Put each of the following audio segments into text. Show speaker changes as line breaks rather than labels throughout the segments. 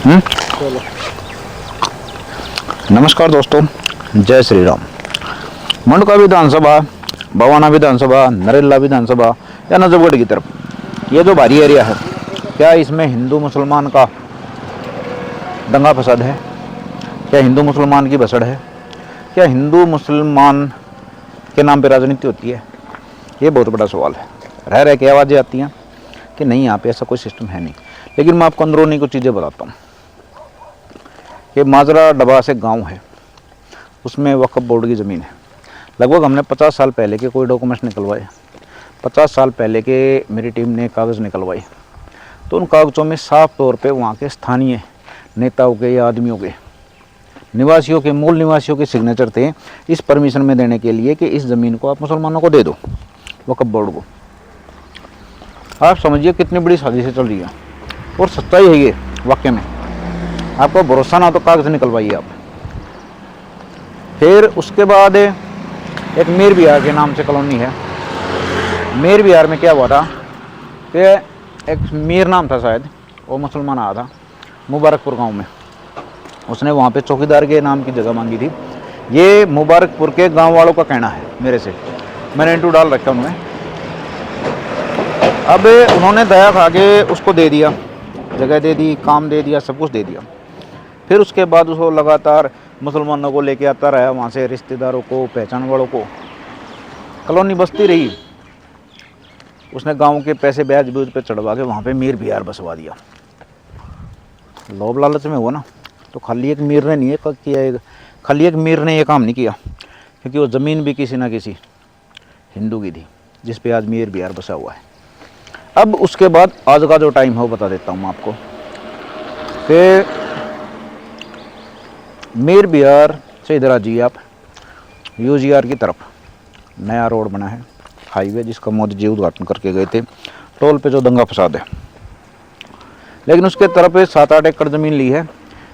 चलो।
नमस्कार दोस्तों, जय श्री राम। मंडका विधानसभा, बवाना विधानसभा, नरेला विधानसभा या नजफगढ़ की तरफ ये जो भारी एरिया है, क्या इसमें हिंदू मुसलमान का दंगा फसाद है? क्या हिंदू मुसलमान की भसड़ है? क्या हिंदू मुसलमान के नाम पे राजनीति होती है? ये बहुत बड़ा सवाल है। रह रह के आवाज़ें आती हैं कि नहीं, यहाँ पे ऐसा कोई सिस्टम है नहीं। लेकिन मैं आपको अंदरूनी कुछ चीज़ें बताता हूँ कि माजरा डबा से गांव है, उसमें वक्फ बोर्ड की ज़मीन है। लगभग हमने 50 साल पहले के कोई डॉक्यूमेंट्स निकलवाए, 50 साल पहले के मेरी टीम ने कागज़ निकलवाए, तो उन कागज़ों में साफ तौर पे वहाँ के स्थानीय नेताओं के या आदमियों के, निवासियों के, मूल निवासियों के सिग्नेचर थे इस परमिशन में देने के लिए कि इस ज़मीन को आप मुसलमानों को दे दो, वक्फ बोर्ड को। आप समझिए कितनी बड़ी साजिश चल रही है, और सच्चाई है ये वाकई में। आपको भरोसा ना तो कागज़ निकलवाइए आप। फिर उसके बाद एक मीर बिहार के नाम से कॉलोनी है। मीर बिहार में क्या हुआ था कि एक मीर नाम था शायद, वो मुसलमान आया था मुबारकपुर गांव में। उसने वहाँ पे चौकीदार के नाम की जगह मांगी थी। ये मुबारकपुर के गांव वालों का कहना है मेरे से, मैंने इंटू डाल रखा उनमें। अब उन्होंने दया खा के उसको दे दिया, जगह दे दी, काम दे दिया, सब कुछ दे दिया। फिर उसके बाद उसको लगातार मुसलमानों को लेके आता रहा, वहाँ से रिश्तेदारों को, पहचान वालों को। कॉलोनी बसती रही। उसने गांव के पैसे ब्याज ब्यूज पे चढ़वा के वहाँ पे मीर बिहार बसवा दिया। लोभ लालच में हुआ ना, तो खाली एक मीर ने नहीं किया, खाली एक मीर ने ये काम नहीं किया, क्योंकि वो ज़मीन भी किसी ना किसी हिंदू की थी जिस पे आज मीर बिहार बसा हुआ है। अब उसके बाद आज का जो टाइम है वो बता देता हूँ मैं आपको कि मीर बिहार से इधर आ जाइए आप, यूजीआर की तरफ नया रोड बना है, हाईवे, जिसका मोदी जी उद्घाटन करके गए थे। टोल पे जो दंगा फसाद है, लेकिन उसके तरफ 7-8 एकड़ ज़मीन ली है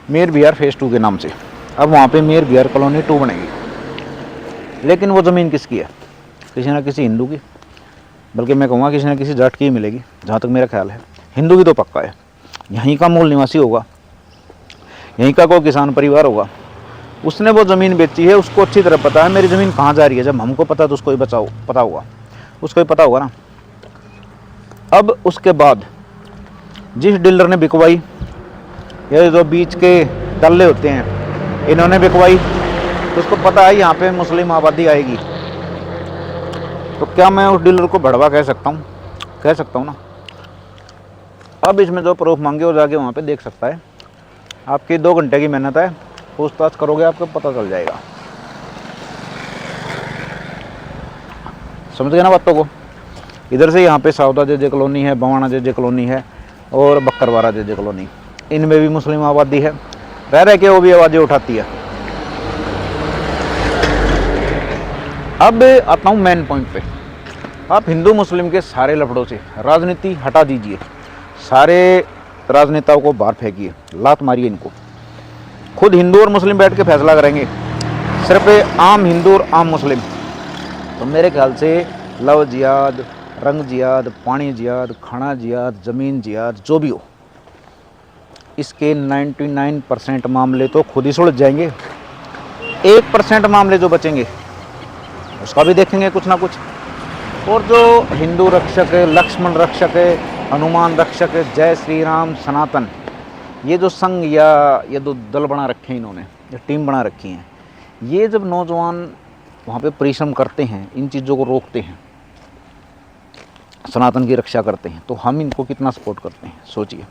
मीर बिहार फेज़ 2 के नाम से। अब वहाँ पे मीर बिहार कॉलोनी 2 बनेगी। लेकिन वो ज़मीन किसकी है? किसी ना किसी हिंदू की, बल्कि मैं कहूँगा किसी न किसी जाट की ही मिलेगी, जहाँ तक मेरा ख्याल है। हिंदू की तो पक्का है, यहीं का मूल निवासी होगा, यहीं का कोई किसान परिवार होगा। उसने वो ज़मीन बेची है, उसको अच्छी तरह पता है मेरी ज़मीन कहाँ जा रही है। जब हमको पता तो उसको ही पता होगा, उसको ही पता होगा ना। अब उसके बाद जिस डीलर ने बिकवाई, ये जो बीच के डल्ले होते हैं, इन्होंने बिकवाई, तो उसको पता है यहाँ पे मुस्लिम आबादी आएगी। तो क्या मैं उस डीलर को भड़वा कह सकता हूँ? कह सकता हूँ ना। अब इसमें जो प्रूफ मांगे वो जाके वहाँ पे देख सकता है। आपकी 2 घंटे की मेहनत है, पूछताछ करोगे आपको पता चल जाएगा। समझ गए ना बातों को? इधर से यहाँ पे सावदा जे कॉलोनी है, बवाना जे कॉलोनी है, और बक्करवारा जे कॉलोनी, इनमें भी मुस्लिम आबादी है। रह रह के वो भी आवाज़ें उठाती है। अब आता हूँ मेन पॉइंट पे। आप हिंदू मुस्लिम के सारे लफड़ों से राजनीति हटा दीजिए, सारे राजनेताओं को बाहर फेंकिए, लात मारिए इनको। खुद हिंदू और मुस्लिम बैठ के फैसला करेंगे, सिर्फ आम हिंदू और आम मुस्लिम। तो मेरे ख्याल से लव जिहाद, रंग जिहाद, पानी जिहाद, खाना जिहाद, ज़मीन जिहाद, जो भी हो, इसके 99% मामले तो खुद ही सुलझ जाएंगे। 1% मामले जो बचेंगे उसका भी देखेंगे कुछ ना कुछ। और जो हिंदू रक्षक है, लक्ष्मण रक्षक है, हनुमान रक्षक है, जय श्री राम, सनातन, ये जो संघ या ये जो दल बना रखे हैं इन्होंने, ये टीम बना रखी हैं, ये जब नौजवान वहाँ पे परिश्रम करते हैं, इन चीज़ों को रोकते हैं, सनातन की रक्षा करते हैं, तो हम इनको कितना सपोर्ट करते हैं सोचिए।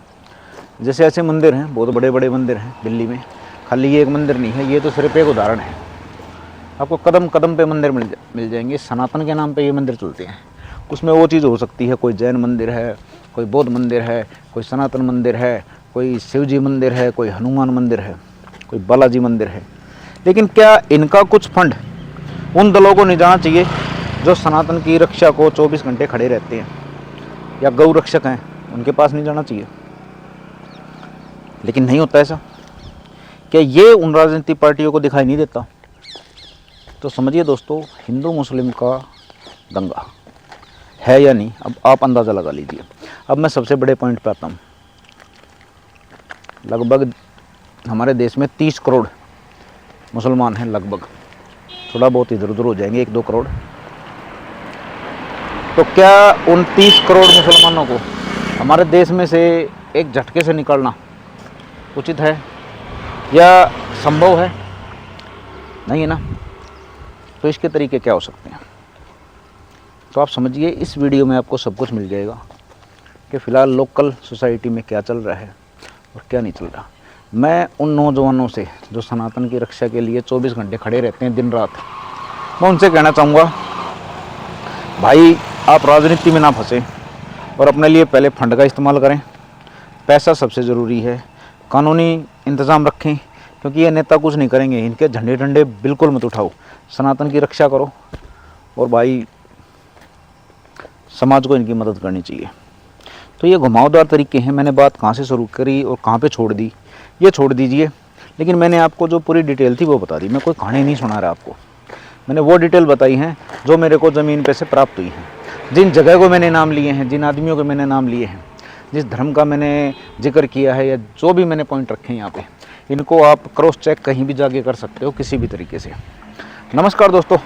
जैसे ऐसे मंदिर हैं, बहुत बड़े बड़े मंदिर हैं दिल्ली में, खाली ये एक मंदिर नहीं है, ये तो सिर्फ एक उदाहरण है। आपको कदम कदम पे मंदिर मिल जाएंगे, सनातन के नाम पे ये मंदिर चलते हैं। उसमें वो चीज़ हो सकती है, कोई जैन मंदिर है, कोई बौद्ध मंदिर है, कोई सनातन मंदिर है, कोई शिव जी मंदिर है, कोई हनुमान मंदिर है, कोई बालाजी मंदिर है। लेकिन क्या इनका कुछ फंड उन दलों को नहीं जाना चाहिए जो सनातन की रक्षा को 24 घंटे खड़े रहते हैं, या गौ रक्षक हैं, उनके पास नहीं जाना चाहिए? लेकिन नहीं होता ऐसा। क्या ये उन राजनीतिक पार्टियों को दिखाई नहीं देता? तो समझिए दोस्तों, हिंदू मुस्लिम का दंगा है या नहीं, अब आप अंदाज़ा लगा लीजिए। अब मैं सबसे बड़े पॉइंट पे आता हूँ। लगभग हमारे देश में 30 करोड़ मुसलमान हैं लगभग, थोड़ा बहुत इधर उधर हो जाएंगे 1-2 करोड़। तो क्या उन 30 करोड़ मुसलमानों को हमारे देश में से एक झटके से निकालना उचित है या संभव है? नहीं है ना। तो इसके तरीके क्या हो सकते हैं? तो आप समझिए, इस वीडियो में आपको सब कुछ मिल जाएगा कि फ़िलहाल लोकल सोसाइटी में क्या चल रहा है और क्या नहीं चल रहा। मैं उन नौजवानों से जो सनातन की रक्षा के लिए 24 घंटे खड़े रहते हैं दिन रात, मैं उनसे कहना चाहूँगा, भाई आप राजनीति में ना फंसे और अपने लिए पहले फंड का इस्तेमाल करें। पैसा सबसे ज़रूरी है। कानूनी इंतज़ाम रखें, क्योंकि ये नेता कुछ नहीं करेंगे। इनके झंडे डंडे बिल्कुल मत उठाओ, सनातन की रक्षा करो और भाई समाज को इनकी मदद करनी चाहिए। तो ये घुमावदार तरीके हैं। मैंने बात कहाँ से शुरू करी और कहाँ पे छोड़ दी ये छोड़ दीजिए, लेकिन मैंने आपको जो पूरी डिटेल थी वो बता दी। मैं कोई कहानी नहीं सुना रहा आपको, मैंने वो डिटेल बताई हैं जो मेरे को ज़मीन पे से प्राप्त हुई हैं। जिन जगह को मैंने नाम लिए हैं, जिन आदमियों को मैंने नाम लिए हैं, जिस धर्म का मैंने जिक्र किया है या जो भी मैंने पॉइंट रखे हैं यहाँ पे, इनको आप क्रॉस चेक कहीं भी जाके कर सकते हो किसी भी तरीके से। नमस्कार दोस्तों।